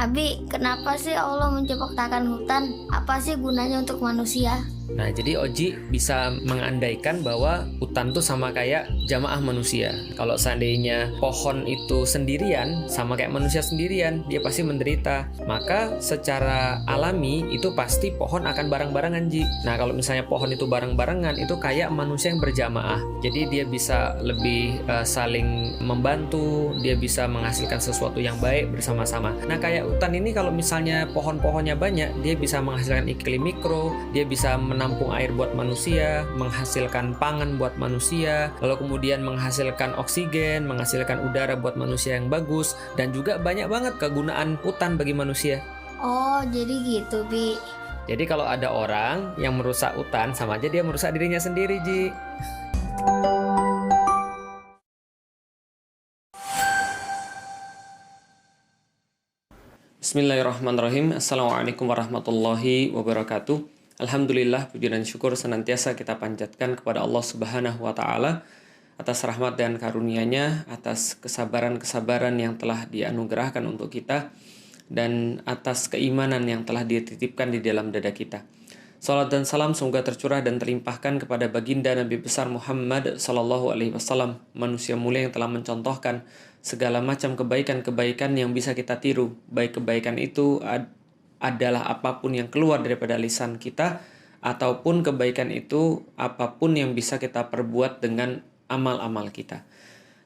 Abi, kenapa sih Allah menciptakan hutan? Apa sih gunanya untuk manusia? Nah, jadi Oji bisa mengandaikan bahwa hutan tuh sama kayak jamaah manusia. Kalau seandainya pohon itu sendirian, sama kayak manusia sendirian, dia pasti menderita. Maka secara alami itu pasti pohon akan bareng-barengan, Ji. Nah, kalau misalnya pohon itu bareng-barengan, itu kayak manusia yang berjamaah. Jadi dia bisa lebih saling membantu, dia bisa menghasilkan sesuatu yang baik bersama-sama. Nah, kayak hutan ini kalau misalnya pohon-pohonnya banyak, dia bisa menghasilkan iklim mikro, dia bisa menampung air buat manusia, menghasilkan pangan buat manusia, lalu kemudian menghasilkan oksigen, menghasilkan udara buat manusia yang bagus, dan juga banyak banget kegunaan hutan bagi manusia. Oh, jadi gitu, Bi. Jadi kalau ada orang yang merusak hutan, sama aja dia merusak dirinya sendiri, Ji. Bismillahirrahmanirrahim. Assalamualaikum warahmatullahi wabarakatuh. Alhamdulillah, puji dan syukur senantiasa kita panjatkan kepada Allah Subhanahu wa Ta'ala atas rahmat dan karunia-Nya, atas kesabaran-kesabaran yang telah dianugerahkan untuk kita, dan atas keimanan yang telah dititipkan di dalam dada kita. Salat dan salam semoga tercurah dan terlimpahkan kepada baginda Nabi besar Muhammad Sallallahu Alaihi Wasallam, manusia mulia yang telah mencontohkan segala macam kebaikan-kebaikan yang bisa kita tiru. Baik kebaikan itu adalah apapun yang keluar daripada lisan kita, ataupun kebaikan itu apapun yang bisa kita perbuat dengan amal-amal kita.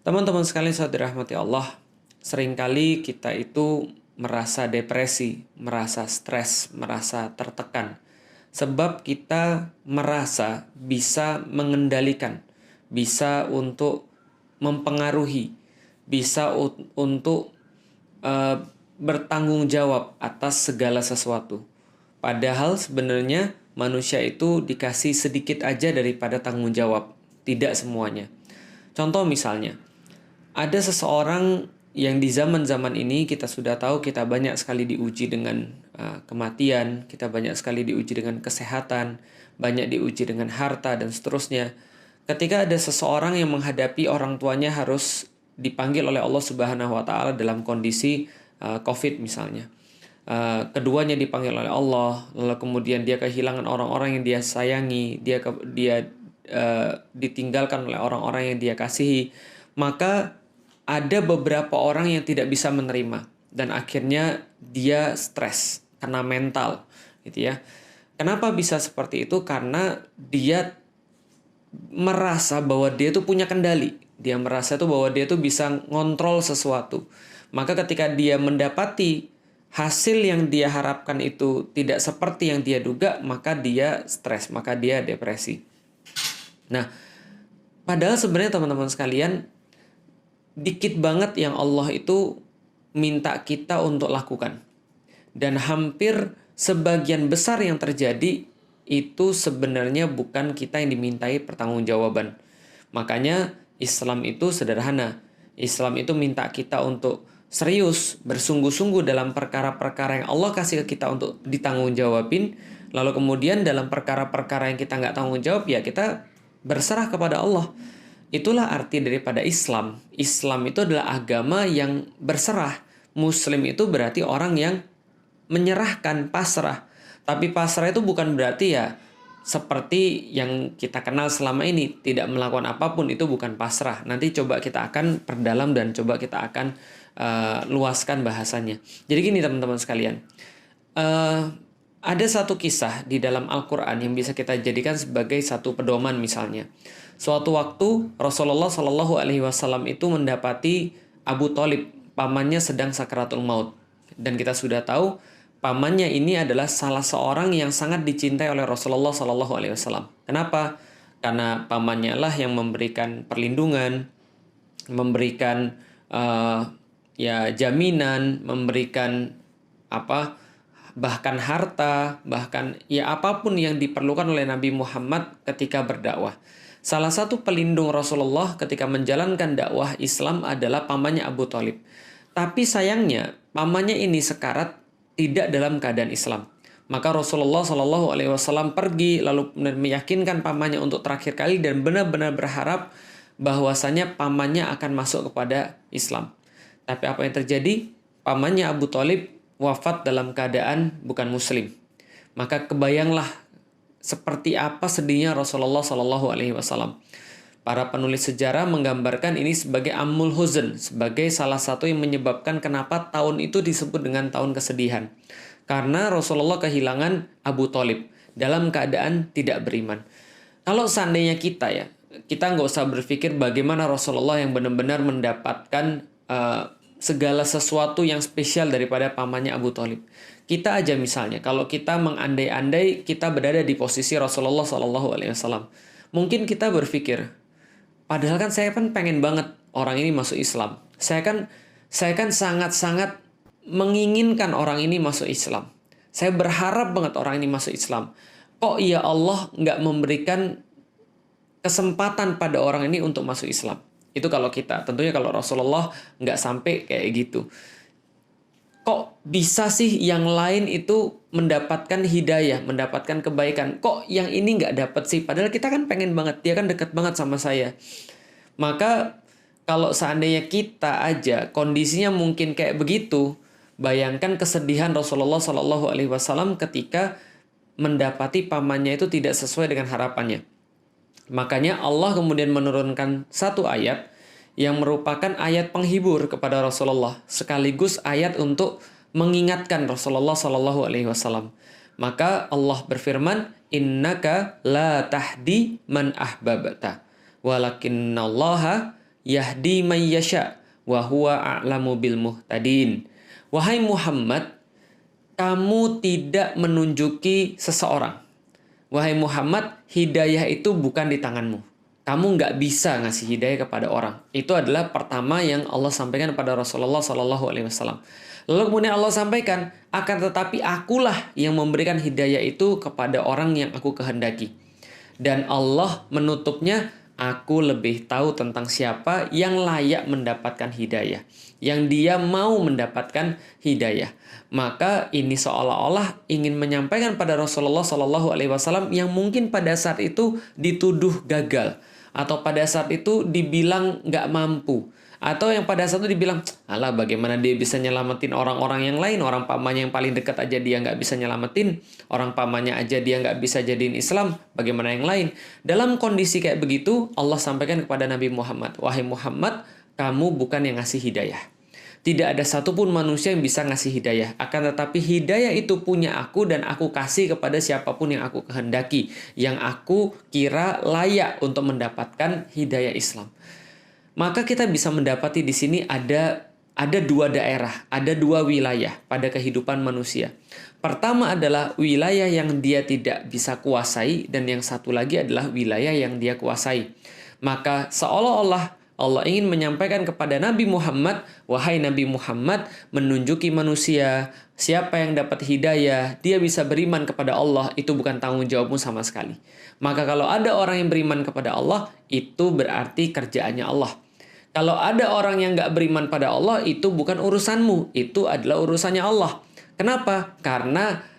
Teman-teman sekalian, saya dirahmati Allah, seringkali kita itu merasa depresi, merasa stres, merasa tertekan. Sebab kita merasa bisa mengendalikan, bisa untuk mempengaruhi, bisa untuk bertanggung jawab atas segala sesuatu. Padahal sebenarnya manusia itu dikasih sedikit aja daripada tanggung jawab, tidak semuanya. Contoh misalnya, ada seseorang yang di zaman-zaman ini kita sudah tahu kita banyak sekali diuji dengan kematian, kita banyak sekali diuji dengan kesehatan, banyak diuji dengan harta dan seterusnya. Ketika ada seseorang yang menghadapi orang tuanya harus dipanggil oleh Allah Subhanahu wa Ta'ala dalam kondisi COVID misalnya. Keduanya dipanggil oleh Allah, lalu kemudian dia kehilangan orang-orang yang dia sayangi, dia ditinggalkan oleh orang-orang yang dia kasihi, maka ada beberapa orang yang tidak bisa menerima dan akhirnya dia stres karena mental, gitu ya. Kenapa bisa seperti itu? Karena dia merasa bahwa dia tuh punya kendali. Dia merasa tuh bahwa dia tuh bisa ngontrol sesuatu. Maka ketika dia mendapati hasil yang dia harapkan itu tidak seperti yang dia duga, maka dia stres, maka dia depresi. Nah, padahal sebenarnya teman-teman sekalian, dikit banget yang Allah itu minta kita untuk lakukan. Dan hampir sebagian besar yang terjadi itu sebenarnya bukan kita yang dimintai pertanggungjawaban. Makanya Islam itu sederhana. Islam itu minta kita untuk serius, bersungguh-sungguh dalam perkara-perkara yang Allah kasih ke kita untuk ditanggungjawabin. Lalu kemudian dalam perkara-perkara yang kita nggak tanggung jawab, ya kita berserah kepada Allah. Itulah arti daripada Islam. Islam itu adalah agama yang berserah. Muslim itu berarti orang yang menyerahkan, pasrah. Tapi pasrah itu bukan berarti ya seperti yang kita kenal selama ini, tidak melakukan apapun, itu bukan pasrah. Nanti coba kita akan perdalam dan coba kita akan luaskan bahasanya. Jadi gini teman-teman sekalian, ada satu kisah di dalam Al-Quran yang bisa kita jadikan sebagai satu pedoman misalnya. Suatu waktu Rasulullah Shallallahu Alaihi Wasallam itu mendapati Abu Thalib, pamannya sedang sakaratul maut, dan kita sudah tahu pamannya ini adalah salah seorang yang sangat dicintai oleh Rasulullah Shallallahu Alaihi Wasallam. Kenapa? Karena pamannya lah yang memberikan perlindungan, memberikan jaminan, memberikan bahkan harta, bahkan apapun yang diperlukan oleh Nabi Muhammad ketika berdakwah. Salah satu pelindung Rasulullah ketika menjalankan dakwah Islam adalah pamannya Abu Thalib. Tapi sayangnya pamannya ini sekarat, tidak dalam keadaan Islam. Maka Rasulullah Shallallahu Alaihi Wasallam pergi lalu meyakinkan pamannya untuk terakhir kali dan benar-benar berharap bahwasanya pamannya akan masuk kepada Islam. Tapi apa yang terjadi? Pamannya Abu Thalib wafat dalam keadaan bukan muslim. Maka kebayanglah seperti apa sedihnya Rasulullah Shallallahu Alaihi Wasallam. Para penulis sejarah menggambarkan ini sebagai amul huzn, sebagai salah satu yang menyebabkan kenapa tahun itu disebut dengan tahun kesedihan. Karena Rasulullah kehilangan Abu Thalib dalam keadaan tidak beriman. Kalau seandainya kita nggak usah berpikir bagaimana Rasulullah yang benar-benar mendapatkan segala sesuatu yang spesial daripada pamannya Abu Thalib. Kita aja misalnya, kalau kita mengandai-andai kita berada di posisi Rasulullah SAW, mungkin kita berpikir, padahal kan saya kan pengen banget orang ini masuk Islam. Saya kan sangat-sangat menginginkan orang ini masuk Islam. Saya berharap banget orang ini masuk Islam. Kok ya Allah nggak memberikan kesempatan pada orang ini untuk masuk Islam? Itu kalau kita. Tentunya kalau Rasulullah nggak sampai kayak gitu. Kok bisa sih yang lain itu mendapatkan hidayah, mendapatkan kebaikan? Kok yang ini nggak dapat sih? Padahal kita kan pengen banget, dia kan dekat banget sama saya. Maka kalau seandainya kita aja kondisinya mungkin kayak begitu, bayangkan kesedihan Rasulullah Shallallahu Alaihi Wasallam ketika mendapati pamannya itu tidak sesuai dengan harapannya. Makanya Allah kemudian menurunkan satu ayat yang merupakan ayat penghibur kepada Rasulullah, sekaligus ayat untuk mengingatkan Rasulullah Shallallahu Alaihi Wasallam. Maka Allah berfirman, Innaka la tahdi man ahbabta, walakinnallaha yahdi man yasha, wa huwa a'lamu bil muhtadin. Wahai Muhammad, kamu tidak menunjuki seseorang. Wahai Muhammad, hidayah itu bukan di tanganmu. Kamu nggak bisa ngasih hidayah kepada orang. Itu adalah pertama yang Allah sampaikan kepada Rasulullah Sallallahu Alaihi Wasallam. Lalu kemudian Allah sampaikan, akan tetapi akulah yang memberikan hidayah itu kepada orang yang aku kehendaki. Dan Allah menutupnya, aku lebih tahu tentang siapa yang layak mendapatkan hidayah, yang dia mau mendapatkan hidayah. Maka ini seolah-olah ingin menyampaikan pada Rasulullah Sallallahu Alaihi Wasallam yang mungkin pada saat itu dituduh gagal, atau pada saat itu dibilang nggak mampu, atau yang pada saat itu dibilang, alah bagaimana dia bisa nyelamatin orang-orang yang lain, orang pamannya yang paling dekat aja dia nggak bisa nyelamatin, orang pamannya aja dia nggak bisa jadiin Islam, bagaimana yang lain. Dalam kondisi kayak begitu, Allah sampaikan kepada Nabi Muhammad, wahai Muhammad, kamu bukan yang ngasih hidayah. Tidak ada satupun manusia yang bisa ngasih hidayah. Akan tetapi hidayah itu punya aku dan aku kasih kepada siapapun yang aku kehendaki, yang aku kira layak untuk mendapatkan hidayah Islam. Maka kita bisa mendapati di sini ada dua daerah, ada dua wilayah pada kehidupan manusia. Pertama adalah wilayah yang dia tidak bisa kuasai, dan yang satu lagi adalah wilayah yang dia kuasai. Maka seolah-olah Allah ingin menyampaikan kepada Nabi Muhammad, wahai Nabi Muhammad, menunjuki manusia siapa yang dapat hidayah, dia bisa beriman kepada Allah, itu bukan tanggung jawabmu sama sekali. Maka kalau ada orang yang beriman kepada Allah, itu berarti kerjaannya Allah. Kalau ada orang yang nggak beriman pada Allah, itu bukan urusanmu, itu adalah urusannya Allah. Kenapa? Karena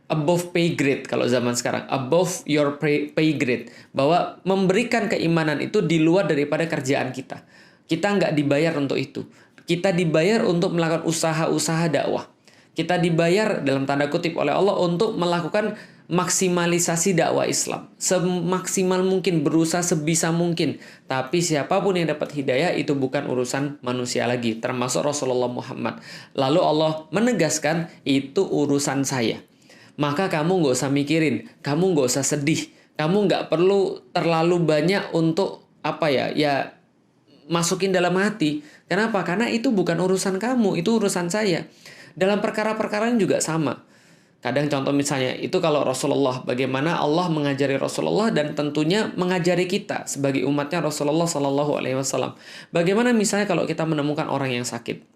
above pay grade kalau zaman sekarang, above your pay grade, bahwa memberikan keimanan itu di luar daripada kerjaan kita. Kita nggak dibayar untuk itu. Kita dibayar untuk melakukan usaha-usaha dakwah. Kita dibayar dalam tanda kutip oleh Allah untuk melakukan maksimalisasi dakwah Islam. Semaksimal mungkin, berusaha sebisa mungkin. Tapi siapapun yang dapat hidayah itu bukan urusan manusia lagi, termasuk Rasulullah Muhammad. Lalu Allah menegaskan, itu urusan saya. Maka kamu nggak usah mikirin, kamu nggak usah sedih, kamu nggak perlu terlalu banyak untuk masukin dalam hati. Kenapa? Karena itu bukan urusan kamu, itu urusan saya. Dalam perkara-perkara juga sama. Kadang contoh misalnya, itu kalau Rasulullah, bagaimana Allah mengajari Rasulullah dan tentunya mengajari kita sebagai umatnya Rasulullah Sallallahu Alaihi Wasallam. Bagaimana misalnya kalau kita menemukan orang yang sakit?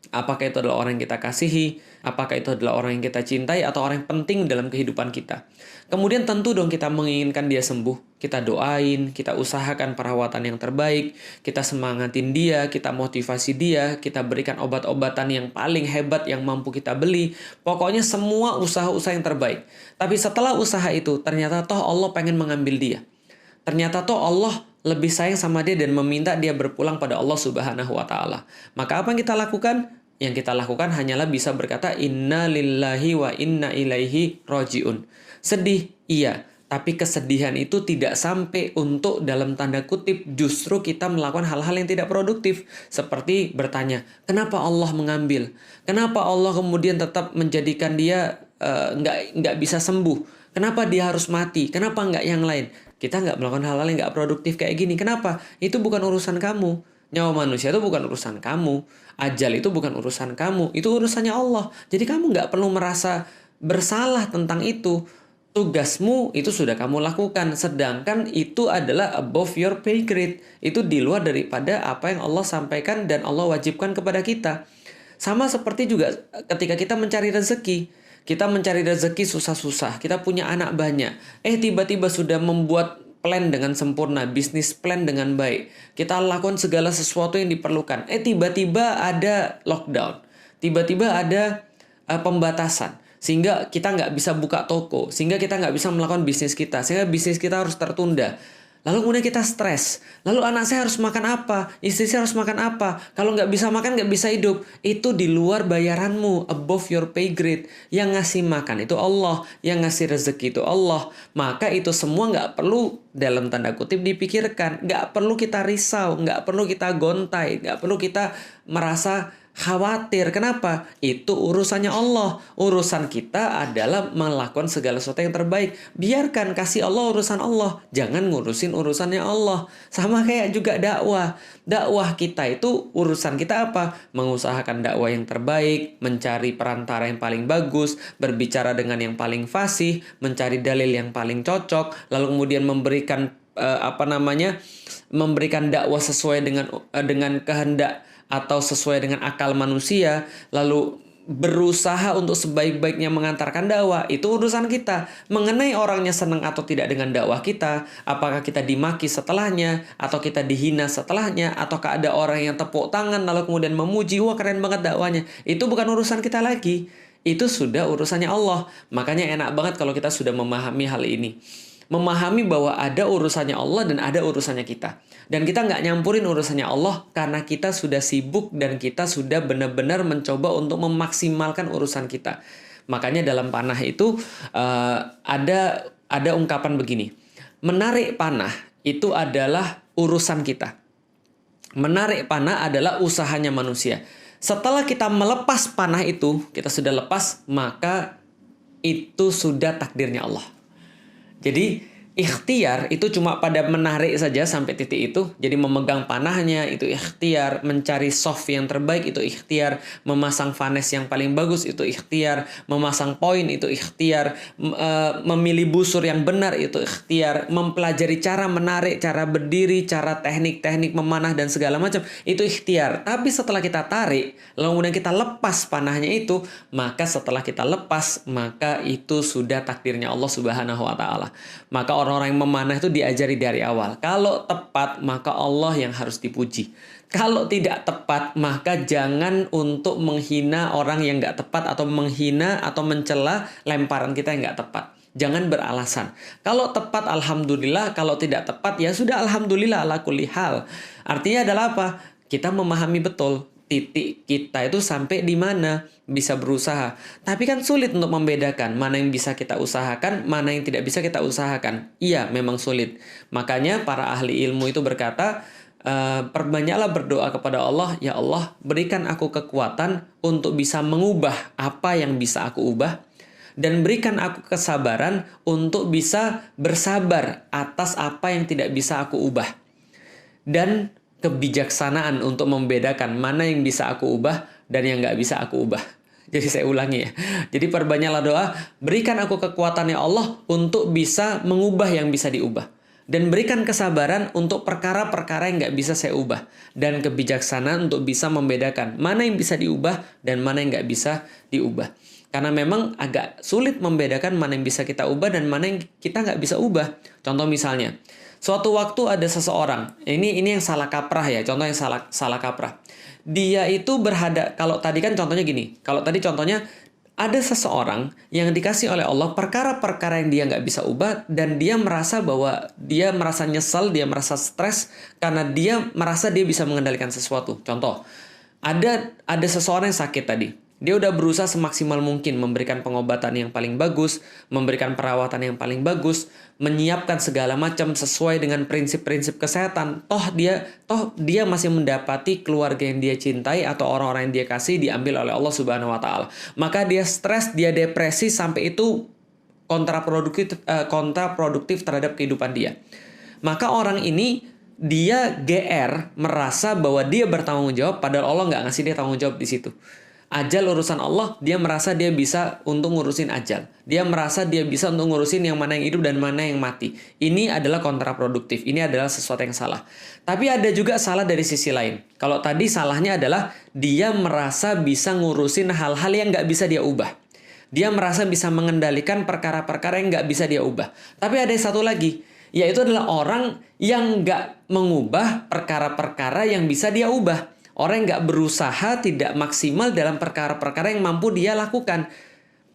Apakah itu adalah orang yang kita kasihi, apakah itu adalah orang yang kita cintai, atau orang yang penting dalam kehidupan kita. Kemudian tentu dong kita menginginkan dia sembuh. Kita doain, kita usahakan perawatan yang terbaik, kita semangatin dia, kita motivasi dia, kita berikan obat-obatan yang paling hebat yang mampu kita beli. Pokoknya semua usaha-usaha yang terbaik. Tapi setelah usaha itu, ternyata toh Allah pengen mengambil dia. Ternyata toh Allah lebih sayang sama dia dan meminta dia berpulang pada Allah Subhanahu wa Ta'ala. Maka apa yang kita lakukan? Yang kita lakukan hanyalah bisa berkata inna lillahi wa inna ilaihi roji'un. Sedih, iya. Tapi kesedihan itu tidak sampai untuk dalam tanda kutip justru kita melakukan hal-hal yang tidak produktif. Seperti bertanya, kenapa Allah mengambil? Kenapa Allah kemudian tetap menjadikan dia nggak bisa sembuh? Kenapa dia harus mati? Kenapa nggak yang lain? Kita nggak melakukan hal-hal yang nggak produktif kayak gini. Kenapa? Itu bukan urusan kamu. Nyawa manusia itu bukan urusan kamu. Ajal itu bukan urusan kamu. Itu urusannya Allah. Jadi kamu nggak perlu merasa bersalah tentang itu. Tugasmu itu sudah kamu lakukan, sedangkan itu adalah above your pay grade. Itu di luar daripada apa yang Allah sampaikan dan Allah wajibkan kepada kita. Sama seperti juga ketika kita mencari rezeki. Kita mencari rezeki susah-susah, kita punya anak banyak. Tiba-tiba sudah membuat plan dengan sempurna, bisnis plan dengan baik. Kita lakukan segala sesuatu yang diperlukan. Tiba-tiba ada lockdown. Tiba-tiba ada pembatasan. Sehingga kita nggak bisa buka toko, sehingga kita nggak bisa melakukan bisnis kita, sehingga bisnis kita harus tertunda. Lalu kemudian kita stres. Lalu anak saya harus makan apa? Istri saya harus makan apa? Kalau nggak bisa makan, nggak bisa hidup. Itu di luar bayaranmu, above your pay grade. Yang ngasih makan itu Allah, yang ngasih rezeki itu Allah. Maka itu semua nggak perlu dalam tanda kutip dipikirkan. Nggak perlu kita risau, nggak perlu kita gontai, nggak perlu kita merasa khawatir. Kenapa? Itu urusannya Allah. Urusan kita adalah melakukan segala sesuatu yang terbaik. Biarkan, kasih Allah urusan Allah. Jangan ngurusin urusannya Allah. Sama kayak juga dakwah. Dakwah kita itu urusan kita apa? Mengusahakan dakwah yang terbaik, mencari perantara yang paling bagus, berbicara dengan yang paling fasih, mencari dalil yang paling cocok, lalu kemudian memberikan memberikan dakwah sesuai dengan kehendak atau sesuai dengan akal manusia, lalu berusaha untuk sebaik-baiknya mengantarkan dakwah. Itu urusan kita. Mengenai orangnya senang atau tidak dengan dakwah kita, apakah kita dimaki setelahnya, atau kita dihina setelahnya, ataukah ada orang yang tepuk tangan lalu kemudian memuji, wah keren banget dakwanya. Itu bukan urusan kita lagi. Itu sudah urusannya Allah. Makanya enak banget kalau kita sudah memahami hal ini. Memahami bahwa ada urusannya Allah dan ada urusannya kita. Dan kita nggak nyampurin urusannya Allah karena kita sudah sibuk dan kita sudah benar-benar mencoba untuk memaksimalkan urusan kita. Makanya dalam panah itu ada ungkapan begini. Menarik panah itu adalah urusan kita. Menarik panah adalah usahanya manusia. Setelah kita melepas panah itu, kita sudah lepas, maka itu sudah takdirnya Allah. Jadi ikhtiar itu cuma pada menarik saja sampai titik itu. Jadi memegang panahnya itu ikhtiar, mencari soft yang terbaik itu ikhtiar, memasang vanes yang paling bagus itu ikhtiar, memasang poin itu ikhtiar, memilih busur yang benar itu ikhtiar, mempelajari cara menarik, cara berdiri, cara teknik-teknik memanah dan segala macam itu ikhtiar. Tapi setelah kita tarik, lalu kemudian kita lepas panahnya itu, maka setelah kita lepas, maka itu sudah takdirnya Allah Subhanahu wa taala. Maka orang-orang yang memanah itu diajari dari awal. Kalau tepat, maka Allah yang harus dipuji. Kalau tidak tepat, maka jangan untuk menghina orang yang nggak tepat atau menghina atau mencela lemparan kita yang nggak tepat. Jangan beralasan. Kalau tepat, alhamdulillah. Kalau tidak tepat, ya sudah alhamdulillah ala kulli hal. Artinya adalah apa? Kita memahami betul titik kita itu sampai di mana, bisa berusaha. Tapi kan sulit untuk membedakan mana yang bisa kita usahakan, mana yang tidak bisa kita usahakan. Iya, memang sulit. Makanya para ahli ilmu itu berkata, perbanyaklah berdoa kepada Allah, ya Allah, berikan aku kekuatan untuk bisa mengubah apa yang bisa aku ubah, dan berikan aku kesabaran untuk bisa bersabar atas apa yang tidak bisa aku ubah. Dan kebijaksanaan untuk membedakan mana yang bisa aku ubah dan yang nggak bisa aku ubah. Jadi saya ulangi ya. Jadi perbanyaklah doa, berikan aku kekuatan ya Allah untuk bisa mengubah yang bisa diubah. Dan berikan kesabaran untuk perkara-perkara yang nggak bisa saya ubah. Dan kebijaksanaan untuk bisa membedakan mana yang bisa diubah dan mana yang nggak bisa diubah. Karena memang agak sulit membedakan mana yang bisa kita ubah dan mana yang kita nggak bisa ubah. Contoh misalnya, suatu waktu ada seseorang, ini yang salah kaprah ya, contoh yang salah kaprah. Dia itu kalau tadi kan contohnya gini, kalau tadi contohnya ada seseorang yang dikasih oleh Allah perkara-perkara yang dia nggak bisa ubah dan dia merasa bahwa dia merasa nyesel, dia merasa stres karena dia merasa dia bisa mengendalikan sesuatu. Contoh, Ada seseorang yang sakit tadi. Dia udah berusaha semaksimal mungkin memberikan pengobatan yang paling bagus, memberikan perawatan yang paling bagus, menyiapkan segala macam sesuai dengan prinsip-prinsip kesehatan. Toh dia masih mendapati keluarga yang dia cintai atau orang-orang yang dia kasih diambil oleh Allah Subhanahu wa taala. Maka dia stres, dia depresi sampai itu kontraproduktif terhadap kehidupan dia. Maka orang ini dia GR merasa bahwa dia bertanggung jawab padahal Allah nggak ngasih dia tanggung jawab di situ. Ajal urusan Allah, dia merasa dia bisa untuk ngurusin ajal. Dia merasa dia bisa untuk ngurusin yang mana yang hidup dan mana yang mati. Ini adalah kontraproduktif. Ini adalah sesuatu yang salah. Tapi ada juga salah dari sisi lain. Kalau tadi salahnya adalah dia merasa bisa ngurusin hal-hal yang nggak bisa dia ubah. Dia merasa bisa mengendalikan perkara-perkara yang nggak bisa dia ubah. Tapi ada satu lagi, yaitu adalah orang yang nggak mengubah perkara-perkara yang bisa dia ubah. Orang yang nggak berusaha tidak maksimal dalam perkara-perkara yang mampu dia lakukan.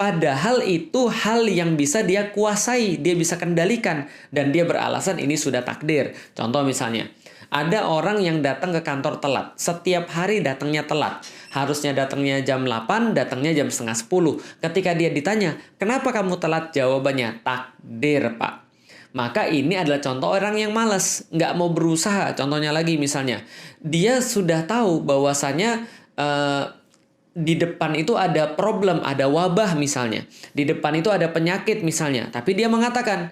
Padahal itu hal yang bisa dia kuasai, dia bisa kendalikan. Dan dia beralasan ini sudah takdir. Contoh misalnya, ada orang yang datang ke kantor telat. Setiap hari datangnya telat. Harusnya datangnya jam 8, datangnya jam setengah 10. Ketika dia ditanya, kenapa kamu telat? Jawabannya, takdir Pak. Maka ini adalah contoh orang yang malas, nggak mau berusaha. Contohnya lagi misalnya, dia sudah tahu bahwasanya di depan itu ada problem, ada wabah misalnya. Di depan itu ada penyakit misalnya. Tapi dia mengatakan,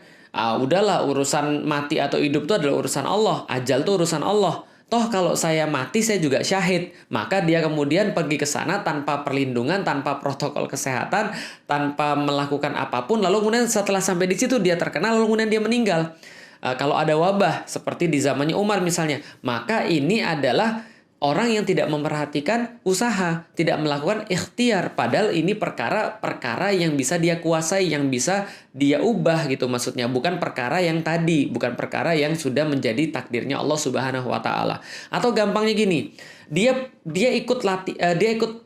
udahlah urusan mati atau hidup itu adalah urusan Allah. Ajal itu urusan Allah. Toh kalau saya mati saya juga syahid. Maka dia kemudian pergi ke sana tanpa perlindungan, tanpa protokol kesehatan, tanpa melakukan apapun. Lalu kemudian setelah sampai di situ dia terkena, lalu kemudian dia meninggal. Kalau ada wabah seperti di zamannya Umar misalnya, maka ini adalah orang yang tidak memperhatikan usaha, tidak melakukan ikhtiar. Padahal ini perkara-perkara yang bisa dia kuasai, yang bisa dia ubah gitu maksudnya. Bukan perkara yang tadi, bukan perkara yang sudah menjadi takdirnya Allah Subhanahu wa taala. Atau gampangnya gini, dia ikut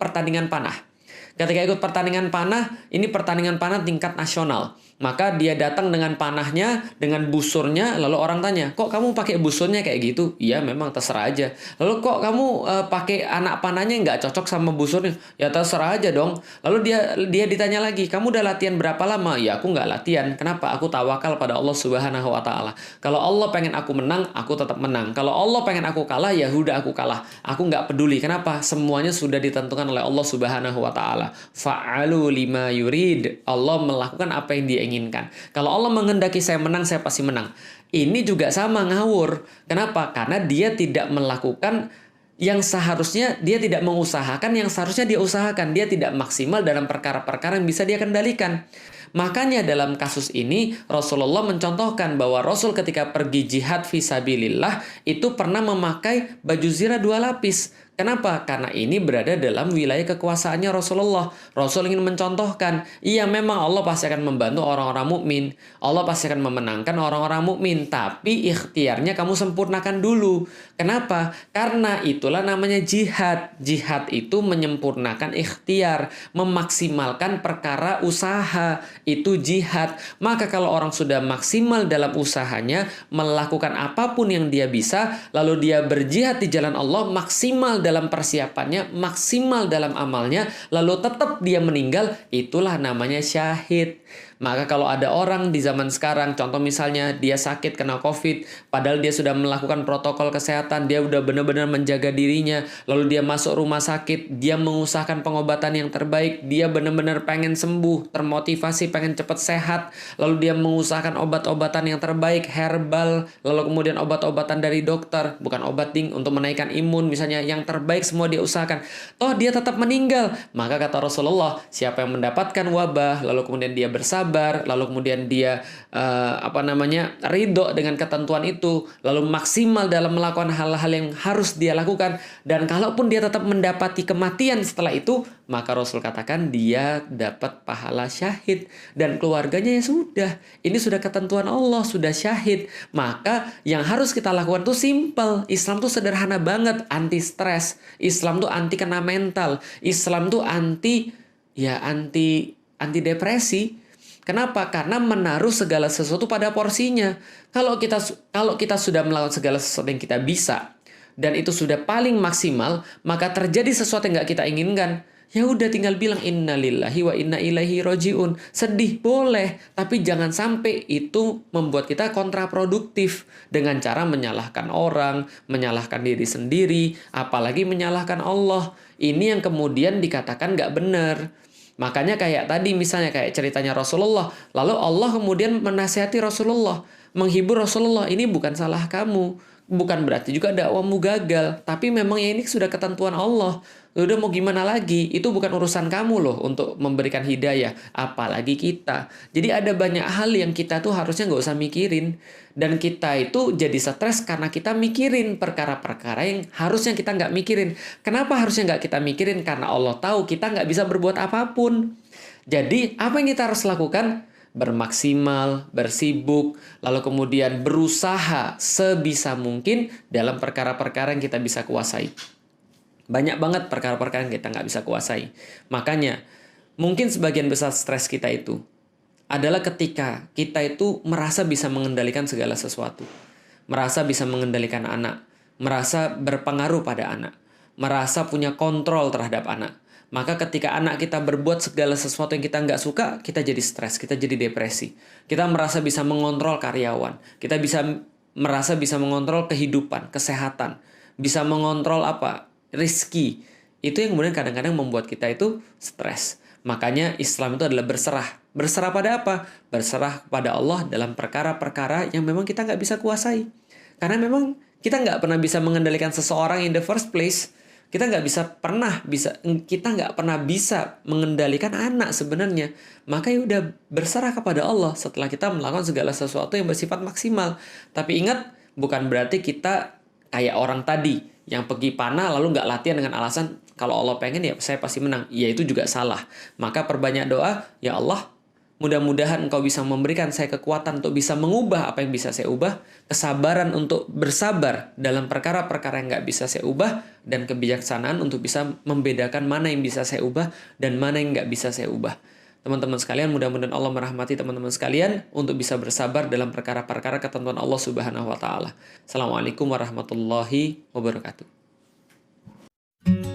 pertandingan panah. Ketika ikut pertandingan panah, ini pertandingan panah tingkat nasional. Maka dia datang dengan panahnya, dengan busurnya, lalu orang tanya, kok kamu pakai busurnya kayak gitu? Iya memang terserah aja. Lalu kok kamu pakai anak panahnya nggak cocok sama busurnya? Ya terserah aja dong. Lalu dia ditanya lagi, kamu udah latihan berapa lama? Ya aku nggak latihan. Kenapa? Aku tawakal pada Allah Subhanahu wa taala. Kalau Allah pengen aku menang, aku tetap menang. Kalau Allah pengen aku kalah, ya udah aku kalah. Aku nggak peduli. Kenapa? Semuanya sudah ditentukan oleh Allah Subhanahu wa taala. Fa'alu lima yurid. Allah melakukan apa yang dia inginkan. Kalau Allah menghendaki saya menang, saya pasti menang. Ini juga sama, ngawur. Kenapa? Karena dia tidak melakukan yang seharusnya, dia tidak mengusahakan yang seharusnya dia usahakan. Dia tidak maksimal dalam perkara-perkara yang bisa dia kendalikan. Makanya dalam kasus ini Rasulullah mencontohkan bahwa Rasul ketika pergi jihad fisabilillah itu pernah memakai baju zirah 2 lapis. Kenapa? Karena ini berada dalam wilayah kekuasaannya Rasulullah. Rasul ingin mencontohkan, iya memang Allah pasti akan membantu orang-orang mukmin. Allah pasti akan memenangkan orang-orang mukmin, tapi ikhtiarnya kamu sempurnakan dulu. Kenapa? Karena itulah namanya jihad. Jihad itu menyempurnakan ikhtiar, memaksimalkan perkara usaha. Itu jihad. Maka kalau orang sudah maksimal dalam usahanya, melakukan apapun yang dia bisa, lalu dia berjihad di jalan Allah, maksimal dalam persiapannya, maksimal dalam amalnya, lalu tetap dia meninggal, itulah namanya syahid. Maka kalau ada orang di zaman sekarang, contoh misalnya dia sakit kena COVID, padahal dia sudah melakukan protokol kesehatan, dia udah benar-benar menjaga dirinya, lalu dia masuk rumah sakit, dia mengusahakan pengobatan yang terbaik, dia benar-benar pengen sembuh, termotivasi, pengen cepat sehat, lalu dia mengusahakan obat-obatan yang terbaik, herbal, lalu kemudian obat-obatan dari dokter, bukan obat untuk menaikkan imun, misalnya yang terbaik semua dia usahakan. Toh dia tetap meninggal. Maka kata Rasulullah, siapa yang mendapatkan wabah, lalu kemudian dia bersabar, lalu kemudian dia ridho dengan ketentuan itu, lalu maksimal dalam melakukan hal-hal yang harus dia lakukan, dan kalaupun dia tetap mendapati kematian setelah itu, maka Rasul katakan dia dapat pahala syahid, dan keluarganya ya sudah, ini sudah ketentuan Allah, sudah syahid. Maka yang harus kita lakukan tuh simple. Islam tuh sederhana banget, anti stres. Islam tuh anti kena mental. Islam tuh anti depresi. Kenapa? Karena menaruh segala sesuatu pada porsinya. Kalau kita sudah melakukan segala sesuatu yang kita bisa, dan itu sudah paling maksimal, maka terjadi sesuatu yang nggak kita inginkan, ya udah tinggal bilang innalillahi wa inna ilaihi rojiun. Sedih boleh, tapi jangan sampai itu membuat kita kontraproduktif dengan cara menyalahkan orang, menyalahkan diri sendiri, apalagi menyalahkan Allah. Ini yang kemudian dikatakan nggak benar. Makanya kayak tadi misalnya kayak ceritanya Rasulullah, lalu Allah kemudian menasihati Rasulullah, menghibur Rasulullah, ini bukan salah kamu, bukan berarti juga dakwamu gagal, tapi memang ya ini sudah ketentuan Allah. Udah mau gimana lagi? Itu bukan urusan kamu loh untuk memberikan hidayah, apalagi kita. Jadi ada banyak hal yang kita tuh harusnya nggak usah mikirin. Dan kita itu jadi stres karena kita mikirin perkara-perkara yang harusnya kita nggak mikirin. Kenapa harusnya nggak kita mikirin? Karena Allah tahu kita nggak bisa berbuat apapun. Jadi apa yang kita harus lakukan? Bermaksimal, bersibuk, lalu kemudian berusaha sebisa mungkin dalam perkara-perkara yang kita bisa kuasai. Banyak banget perkara-perkara yang kita nggak bisa kuasai. Makanya, mungkin sebagian besar stres kita itu adalah ketika kita itu merasa bisa mengendalikan segala sesuatu. Merasa bisa mengendalikan anak. Merasa berpengaruh pada anak. Merasa punya kontrol terhadap anak. Maka ketika anak kita berbuat segala sesuatu yang kita nggak suka, kita jadi stres, kita jadi depresi. Kita merasa bisa mengontrol karyawan. Kita merasa bisa mengontrol kehidupan, kesehatan. Bisa mengontrol rizki. Itu yang kemudian kadang-kadang membuat kita itu stres. Makanya Islam itu adalah berserah. Berserah pada apa? Berserah kepada Allah dalam perkara-perkara yang memang kita nggak bisa kuasai. Karena memang kita nggak pernah bisa mengendalikan seseorang in the first place. Kita nggak pernah bisa mengendalikan anak sebenarnya. Maka ya udah berserah kepada Allah setelah kita melakukan segala sesuatu yang bersifat maksimal. Tapi ingat, bukan berarti kita kayak orang tadi yang pergi panah lalu nggak latihan dengan alasan kalau Allah pengen ya saya pasti menang. Ya itu juga salah. Maka perbanyak doa, ya Allah, mudah-mudahan Engkau bisa memberikan saya kekuatan untuk bisa mengubah apa yang bisa saya ubah, kesabaran untuk bersabar dalam perkara-perkara yang nggak bisa saya ubah, dan kebijaksanaan untuk bisa membedakan mana yang bisa saya ubah dan mana yang nggak bisa saya ubah. Teman-teman sekalian, mudah-mudahan Allah merahmati teman-teman sekalian untuk bisa bersabar dalam perkara-perkara ketentuan Allah Subhanahu wa Ta'ala. Assalamualaikum warahmatullahi wabarakatuh.